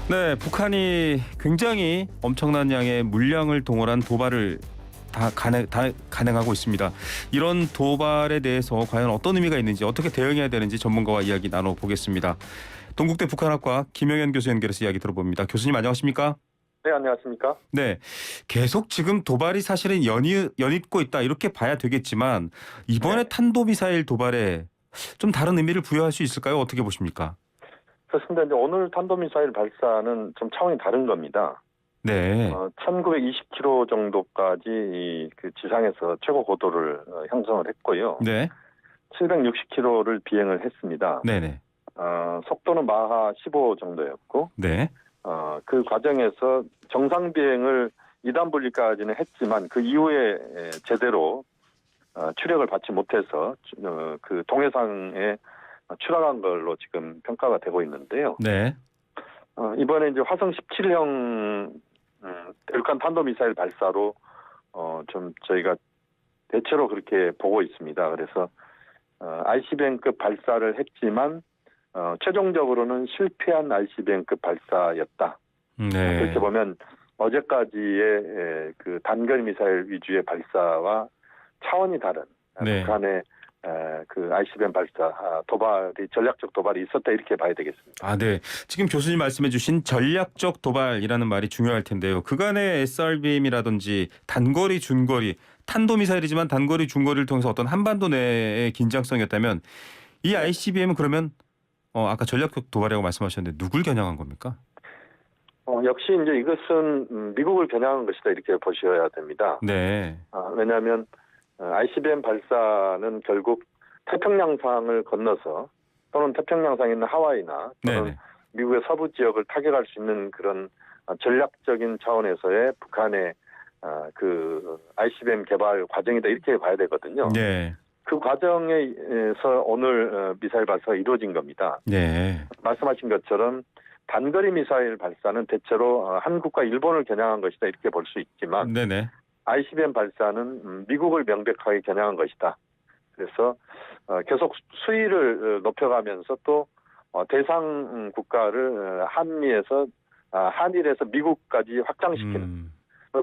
네, 북한이 굉장히 엄청난 양의 물량을 동원한 도발을 다 가능하고 있습니다. 이런 도발에 대해서 과연 어떤 의미가 있는지 어떻게 대응해야 되는지 전문가와 이야기 나눠보겠습니다. 동국대 북한학과 김영현 교수 연결해서 이야기 들어봅니다. 교수님 안녕하십니까? 네, 안녕하십니까? 네, 계속 지금 도발이 사실은 연이고 있다 이렇게 봐야 되겠지만 이번에 네. 탄도미사일 도발에 좀 다른 의미를 부여할 수 있을까요? 어떻게 보십니까? 그렇습니다. 이제 오늘 탄도미사일 발사는 좀 차원이 다른 겁니다. 네, 1920km 정도까지 그 지상에서 최고 고도를 형성을 했고요. 네, 760km를 비행을 했습니다. 네네, 속도는 마하 15 정도였고, 네, 그 과정에서 정상 비행을 2단 분리까지는 했지만 그 이후에 제대로 추력을 받지 못해서 그 동해상에 추락한 걸로 지금 평가가 되고 있는데요. 네, 이번에 이제 화성 17형 대륙간 탄도미사일 발사로 좀 저희가 대체로 그렇게 보고 있습니다. 그래서 ICBM급 발사를 했지만 최종적으로는 실패한 ICBM급 발사였다. 네. 그렇게 보면 어제까지의 그 단거리 미사일 위주의 발사와 차원이 다른 네. 북한의 그 ICBM 발사 도발이 전략적 도발이 있었다 이렇게 봐야 되겠습니다. 아, 네. 지금 교수님 말씀해 주신 전략적 도발이라는 말이 중요할 텐데요. 그간의 SRBM이라든지 단거리, 중거리, 탄도미사일이지만 단거리, 중거리를 통해서 어떤 한반도 내의 긴장성이었다면 이 ICBM은 그러면 아까 전략적 도발이라고 말씀하셨는데 누굴 겨냥한 겁니까? 역시 이제 이것은 미국을 겨냥한 것이다 이렇게 보셔야 됩니다. 네. 왜냐하면 ICBM 발사는 결국 태평양상을 건너서 또는 태평양상에 있는 하와이나 또는 네네. 미국의 서부 지역을 타격할 수 있는 그런 전략적인 차원에서의 북한의 그 ICBM 개발 과정이다 이렇게 봐야 되거든요. 네. 그 과정에서 오늘 미사일 발사가 이루어진 겁니다. 네. 말씀하신 것처럼 단거리 미사일 발사는 대체로 한국과 일본을 겨냥한 것이다 이렇게 볼 수 있지만 네네. ICBM 발사는 미국을 명백하게 겨냥한 것이다. 그래서 계속 수위를 높여가면서 또 대상 국가를 한미에서 한일에서 미국까지 확장시키는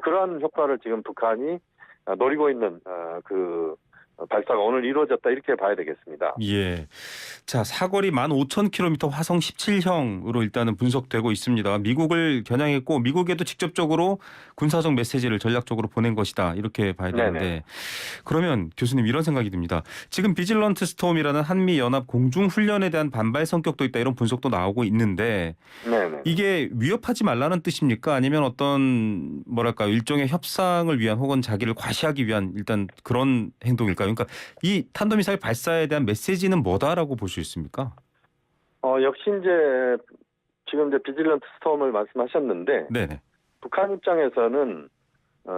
그러한 효과를 지금 북한이 노리고 있는 그 발사가 오늘 이루어졌다 이렇게 봐야 되겠습니다. 예. 자, 사거리 15,000km 화성 17형으로 일단은 분석되고 있습니다. 미국을 겨냥했고 미국에도 직접적으로 군사적 메시지를 전략적으로 보낸 것이다. 이렇게 봐야 되는데 네네. 그러면 교수님 이런 생각이 듭니다. 지금 비질런트 스톰이라는 한미 연합 공중 훈련에 대한 반발 성격도 있다. 이런 분석도 나오고 있는데 네네. 이게 위협하지 말라는 뜻입니까? 아니면 어떤 뭐랄까요? 일종의 협상을 위한 혹은 자기를 과시하기 위한 일단 그런 행동일까요? 그러니까 이 탄도미사일 발사에 대한 메시지는 뭐다라고 볼 수 있습니까? 역시 이제 지금 이제 비질런트 스톰을 말씀하셨는데 네네. 북한 입장에서는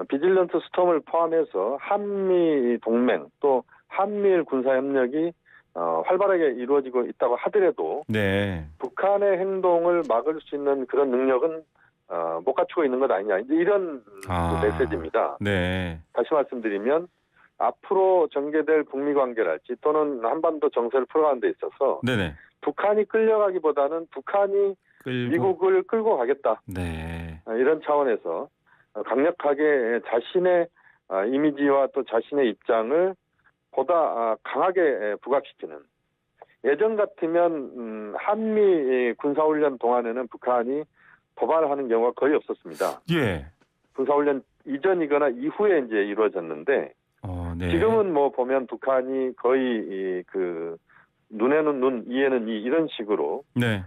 비질런트 스톰을 포함해서 한미 동맹 또 한미일 군사 협력이 활발하게 이루어지고 있다고 하더라도 네. 북한의 행동을 막을 수 있는 그런 능력은 못 갖추고 있는 것 아니냐 이제 이런 그 메시지입니다. 네. 다시 말씀드리면 앞으로 전개될 북미 관계랄지 또는 한반도 정세를 풀어가는 데 있어서 네네. 북한이 끌려가기보다는 북한이 미국을 끌고 가겠다. 네. 이런 차원에서 강력하게 자신의 이미지와 또 자신의 입장을 보다 강하게 부각시키는 예전 같으면 한미 군사훈련 동안에는 북한이 도발하는 경우가 거의 없었습니다. 예. 군사훈련 이전이거나 이후에 이제 이루어졌는데 네. 지금은 뭐 보면 북한이 거의 그 눈에는 눈, 이에는 이 이런 식으로 네.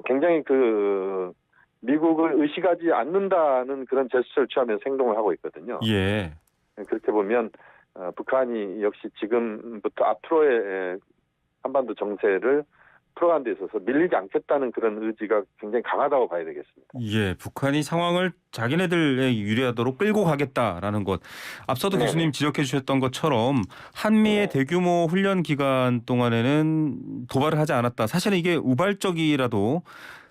굉장히 그 미국을 의식하지 않는다는 그런 제스처를 취하면서 행동을 하고 있거든요. 예. 그렇게 보면 북한이 역시 지금부터 앞으로의 한반도 정세를 풀어가는 데 있어서 밀리지 않겠다는 그런 의지가 굉장히 강하다고 봐야 되겠습니다. 예, 북한이 상황을 자기네들에 유리하도록 끌고 가겠다라는 것. 앞서도 네네. 교수님 지적해 주셨던 것처럼 한미의 대규모 훈련 기간 동안에는 도발을 하지 않았다. 사실은 이게 우발적이라도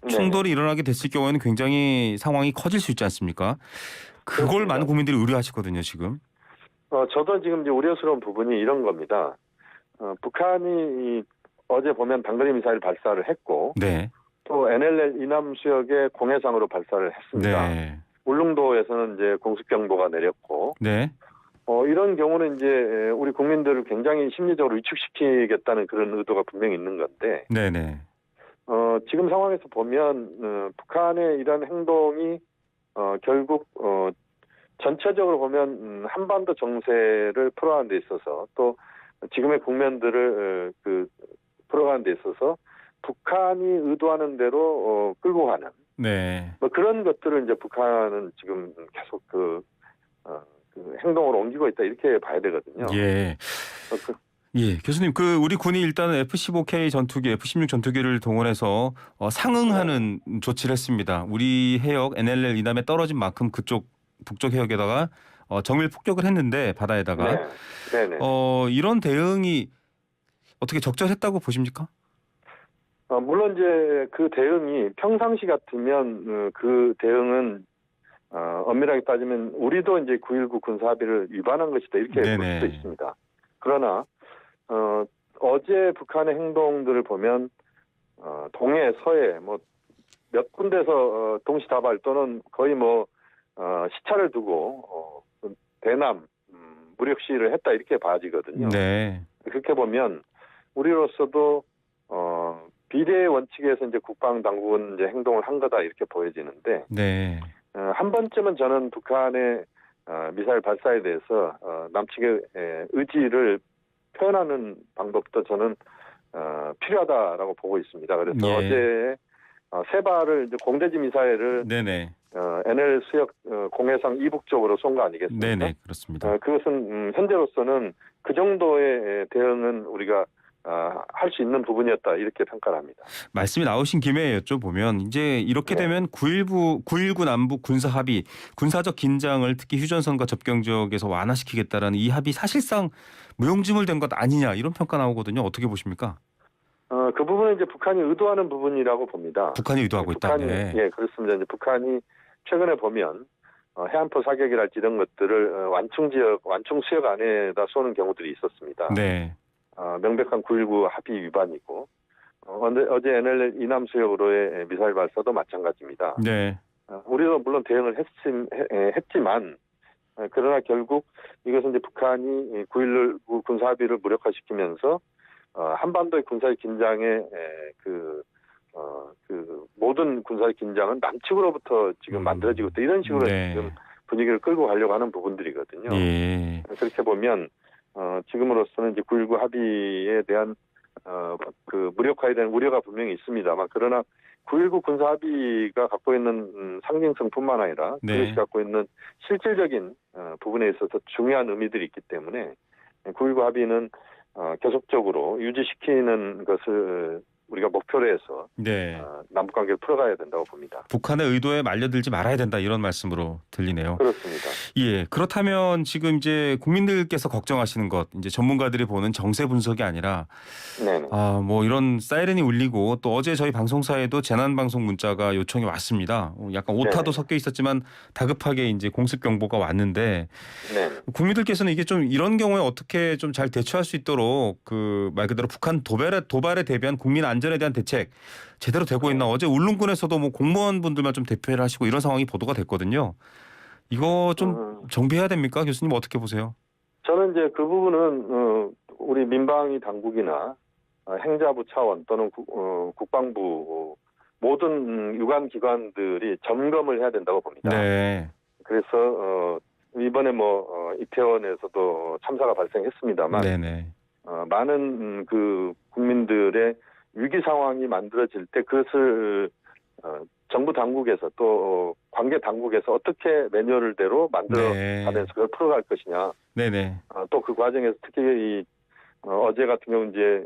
충돌이 일어나게 됐을 경우에는 굉장히 상황이 커질 수 있지 않습니까? 그걸 그렇습니다. 많은 국민들이 우려하시거든요, 지금. 저도 지금 이제 우려스러운 부분이 이런 겁니다. 북한이 어제 보면 단거리 미사일 발사를 했고 네. 또 NLL 이남 수역에 공해상으로 발사를 했습니다. 네. 울릉도에서는 이제 공습 경보가 내렸고 네. 이런 경우는 이제 우리 국민들을 굉장히 심리적으로 위축시키겠다는 그런 의도가 분명히 있는 건데 네네. 지금 상황에서 보면 북한의 이런 행동이 결국 전체적으로 보면 한반도 정세를 풀어가는 데 있어서 또 지금의 국면들을 풀어가는 데 있어서 북한이 의도하는 대로 끌고 가는 네. 뭐 그런 것들을 이제 북한은 지금 계속 그 행동으로 옮기고 있다 이렇게 봐야 되거든요. 예. 예, 교수님, 우리 군이 일단은 F-15K 전투기, F-16 전투기를 동원해서 상응하는 조치를 했습니다. 우리 해역 NLL 이남에 떨어진 만큼 그쪽 북쪽 해역에다가 정밀 폭격을 했는데 바다에다가 네네. 이런 대응이 어떻게 적절했다고 보십니까? 물론 이제 그 대응이 평상시 같으면 그 대응은 엄밀하게 따지면 우리도 이제 9.19 군사합의를 위반한 것이다 이렇게 볼 수도 있습니다. 그러나 어제 북한의 행동들을 보면 동해, 서해 뭐 몇 군데서 동시다발 또는 거의 뭐 시차를 두고 대남 무력 시위를 했다 이렇게 봐지거든요. 네. 그렇게 보면 우리로서도 비례의 원칙에서 이제 국방 당국은 이제 행동을 한 거다 이렇게 보여지는데 네. 한 번쯤은 저는 북한의 미사일 발사에 대해서 남측의 의지를 표현하는 방법도 저는 필요하다라고 보고 있습니다. 그래서 예. 어제 세 발을 이제 공대지 미사일을 네네. NL 수역 공해상 이북 쪽으로 쏜 거 아니겠습니까? 네네, 그렇습니다. 그것은 현재로서는 그 정도의 대응은 우리가 할 수 있는 부분이었다 이렇게 평가를 합니다. 말씀이 나오신 김에 여쭤보면 이제 이렇게 되면 9.19 남북 군사 합의, 군사적 긴장을 특히 휴전선과 접경 지역에서 완화시키겠다라는 이 합의 사실상 무용지물된 것 아니냐 이런 평가 나오거든요. 어떻게 보십니까? 그 부분은 이제 북한이 의도하는 부분이라고 봅니다. 북한이 의도하고 있다. 북한이 예 그렇습니다. 이제 북한이 최근에 보면 해안포 사격이랄지 이런 것들을 완충 수역 안에다 쏘는 경우들이 있었습니다. 네. 명백한 9.19 합의 위반이고 어제 NLL 이남 수역으로의 미사일 발사도 마찬가지입니다. 네. 우리도 물론 대응을 했지만 그러나 결국 이것은 이제 북한이 9.19 군사 합의를 무력화시키면서 한반도의 군사의 긴장에 그 모든 군사의 긴장은 남측으로부터 지금 만들어지고 있다 이런 식으로 지금 분위기를 끌고 가려고 하는 부분들이거든요. 예. 그렇게 보면 지금으로서는 이제 9.19 합의에 대한 그 무력화에 대한 우려가 분명히 있습니다만 그러나 9.19 군사 합의가 갖고 있는 상징성뿐만 아니라 그것이 갖고 있는 실질적인 부분에 있어서 중요한 의미들이 있기 때문에 9.19 합의는 계속적으로 유지시키는 것을 우리가 목표로 해서 남북관계를 풀어가야 된다고 봅니다. 북한의 의도에 말려들지 말아야 된다 이런 말씀으로 들리네요. 그렇습니다. 예, 그렇다면 지금 이제 국민들께서 걱정하시는 것, 이제 전문가들이 보는 정세 분석이 아니라, 뭐 이런 사이렌이 울리고 또 어제 저희 방송사에도 재난 방송 문자가 요청이 왔습니다. 약간 오타도 섞여 있었지만 다급하게 이제 공습 경보가 왔는데, 국민들께서는 이게 좀 이런 경우에 어떻게 좀 잘 대처할 수 있도록 말 그대로 북한 도발에 대비한 국민 안전에 대한 대책 제대로 되고 있나? 어제 울릉군에서도 뭐 공무원분들만 좀 대피를 하시고 이런 상황이 보도가 됐거든요. 이거 좀 정비해야 됩니까? 교수님 어떻게 보세요? 저는 이제 그 부분은 우리 민방위 당국이나 행자부 차원 또는 국방부 모든 유관 기관들이 점검을 해야 된다고 봅니다. 네. 그래서 이번에 뭐 이태원에서도 참사가 발생했습니다만 많은 그 국민들의 위기 상황이 만들어질 때 그것을 정부 당국에서 또 관계 당국에서 어떻게 매뉴얼대로 만들어가면서 그걸 풀어갈 것이냐. 또 그 과정에서 특히 어제 같은 경우 이제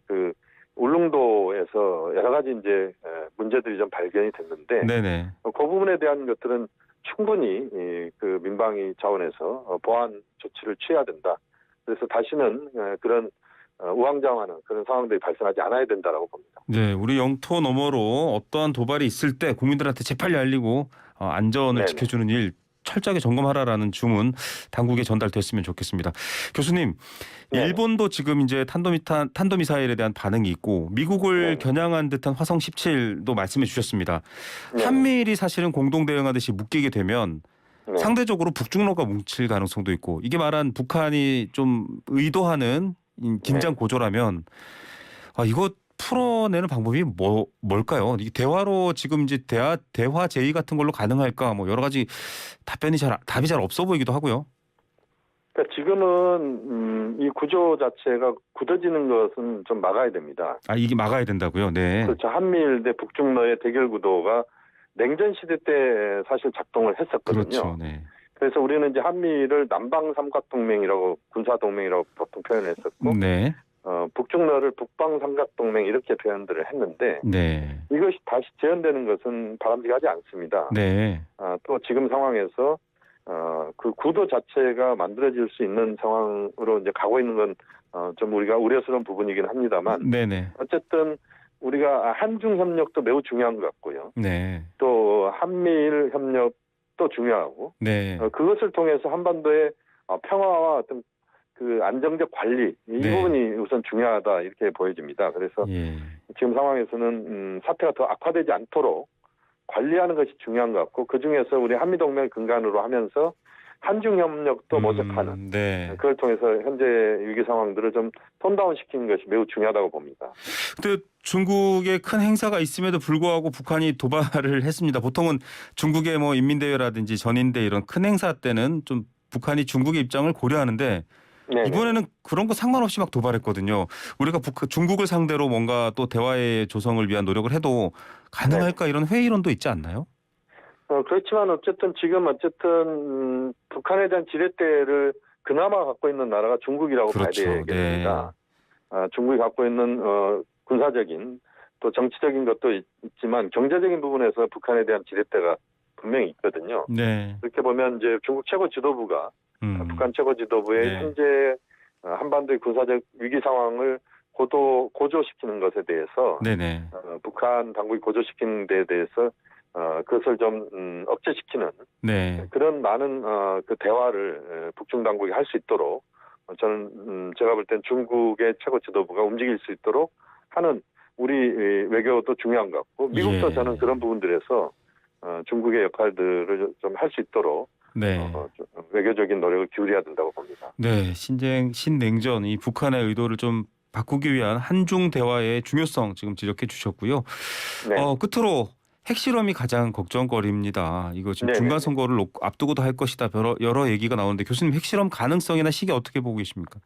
그 울릉도에서 여러 가지 이제 문제들이 좀 발견이 됐는데 그 부분에 대한 것들은 충분히 그 민방위 차원에서 보안 조치를 취해야 된다. 그래서 다시는 그런 우왕좌왕하는 그런 상황들이 발생하지 않아야 된다라고 봅니다. 네, 우리 영토 너머로 어떠한 도발이 있을 때 국민들한테 재빨리 알리고 안전을 지켜주는 일 철저하게 점검하라라는 주문 당국에 전달됐으면 좋겠습니다. 교수님, 네. 일본도 지금 이제 탄도미사일에 대한 반응이 있고 미국을 네. 겨냥한 듯한 화성 17도 말씀해 주셨습니다. 네. 한미일이 사실은 공동 대응하듯이 묶이게 되면 네. 상대적으로 북중로가 뭉칠 가능성도 있고 이게 말한 북한이 좀 의도하는 긴장 고조라면 이거 풀어내는 방법이 뭘까요? 이게 대화로 지금 이제 대화 제의 같은 걸로 가능할까? 뭐 여러 가지 답이 잘 없어 보이기도 하고요. 그러니까 지금은 이 구조 자체가 굳어지는 것은 좀 막아야 됩니다. 이게 막아야 된다고요? 네. 그렇죠. 한미일 대 북중로의 대결 구도가 냉전 시대 때 사실 작동을 했었거든요. 그렇죠. 네. 그래서 우리는 이제 한미를 남방 삼각동맹이라고 군사 동맹이라고 보통 표현했었고, 네. 북중로를 북방 삼각동맹 이렇게 표현들을 했는데 네. 이것이 다시 재현되는 것은 바람직하지 않습니다. 네. 또 지금 상황에서 그 구도 자체가 만들어질 수 있는 상황으로 이제 가고 있는 건 좀 우리가 우려스러운 부분이긴 합니다만 네네. 어쨌든 우리가 한중 협력도 매우 중요한 것 같고요. 네. 또 한미일 협력도 중요하고 네. 그것을 통해서 한반도의 평화와 어떤 그 안정적 관리 이 네. 부분이 우선 중요하다 이렇게 보여집니다. 그래서 예. 지금 상황에서는 사태가 더 악화되지 않도록 관리하는 것이 중요한 것 같고 그 중에서 우리 한미동맹 근간으로 하면서 한중 협력도 모색하는 네. 그걸 통해서 현재 위기 상황들을 좀 톤다운시키는 것이 매우 중요하다고 봅니다. 근데 중국의 큰 행사가 있음에도 불구하고 북한이 도발을 했습니다. 보통은 중국의 뭐 인민대회라든지 전인대 이런 큰 행사 때는 좀 북한이 중국의 입장을 고려하는데 네네. 이번에는 그런 거 상관없이 막 도발했거든요. 우리가 중국을 상대로 뭔가 또 대화의 조성을 위한 노력을 해도 가능할까 이런 회의론도 있지 않나요? 그렇지만 어쨌든 지금 북한에 대한 지렛대를 그나마 갖고 있는 나라가 중국이라고 그렇죠. 봐야 되겠습니다. 중국이 갖고 있는 군사적인 또 정치적인 것도 있지만 경제적인 부분에서 북한에 대한 지렛대가 분명히 있거든요. 네. 그렇게 보면 이제 중국 최고 지도부가 북한 최고 지도부의 네. 현재 한반도의 군사적 위기 상황을 고조시키는 것에 대해서 네네. 북한 당국이 고조시키는 데에 대해서 그것을 좀 억제시키는 네. 그런 많은 그 대화를 북중 당국이 할 수 있도록 저는 제가 볼 땐 중국의 최고 지도부가 움직일 수 있도록 하는 우리 외교도 중요한 것 같고 미국도 예. 저는 그런 부분들에서 중국의 역할들을 좀 할 수 있도록 네. 좀 외교적인 노력을 기울여야 된다고 봅니다. 네. 신냉전 이 북한의 의도를 좀 바꾸기 위한 한중 대화의 중요성 지금 지적해 주셨고요. 네. 끝으로 핵실험이 가장 걱정거리입니다. 이거 지금 네네네. 중간 선거를 앞두고도 할 것이다. 여러 얘기가 나오는데 교수님 핵실험 가능성이나 시기 어떻게 보고 계십니까?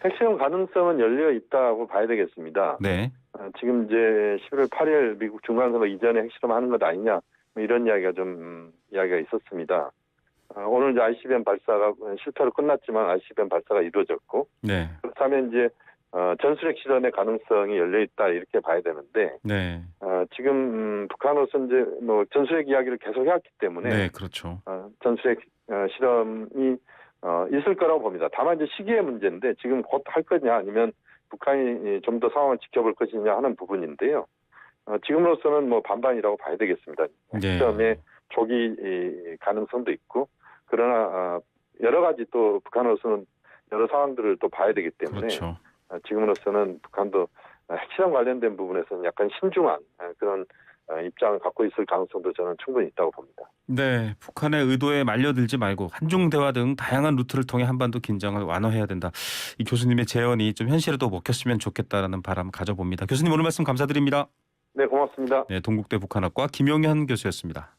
핵실험 가능성은 열려 있다고 봐야 되겠습니다. 네. 지금 이제 11월 8일 미국 중간선거 이전에 핵실험 하는 것 아니냐 뭐 이런 이야기가 이야기가 있었습니다. 오늘 이제 ICBM 발사가 실패로 끝났지만 ICBM 발사가 이루어졌고 네. 그렇다면 이제 전술핵 실험의 가능성이 열려 있다 이렇게 봐야 되는데 네. 지금 북한으로서 이제 뭐 전술핵 이야기를 계속 해왔기 때문에 네. 그렇죠. 전술핵 실험이 있을 거라고 봅니다. 다만 이제 시기의 문제인데 지금 곧 할 거냐 아니면 북한이 좀 더 상황을 지켜볼 것이냐 하는 부분인데요. 지금으로서는 뭐 반반이라고 봐야 되겠습니다. 네. 시점의 조기 가능성도 있고 그러나 여러 가지 또 북한으로서는 여러 상황들을 또 봐야 되기 때문에 그렇죠. 지금으로서는 북한도 핵실험 관련된 부분에서는 약간 신중한 그런 입장을 갖고 있을 가능성도 저는 충분히 있다고 봅니다. 네, 북한의 의도에 말려들지 말고 한중 대화 등 다양한 루트를 통해 한반도 긴장을 완화해야 된다. 이 교수님의 제언이 좀 현실에도 먹혔으면 좋겠다라는 바람 가져봅니다. 교수님 오늘 말씀 감사드립니다. 네, 고맙습니다. 네, 동국대 북한학과 김용현 교수였습니다.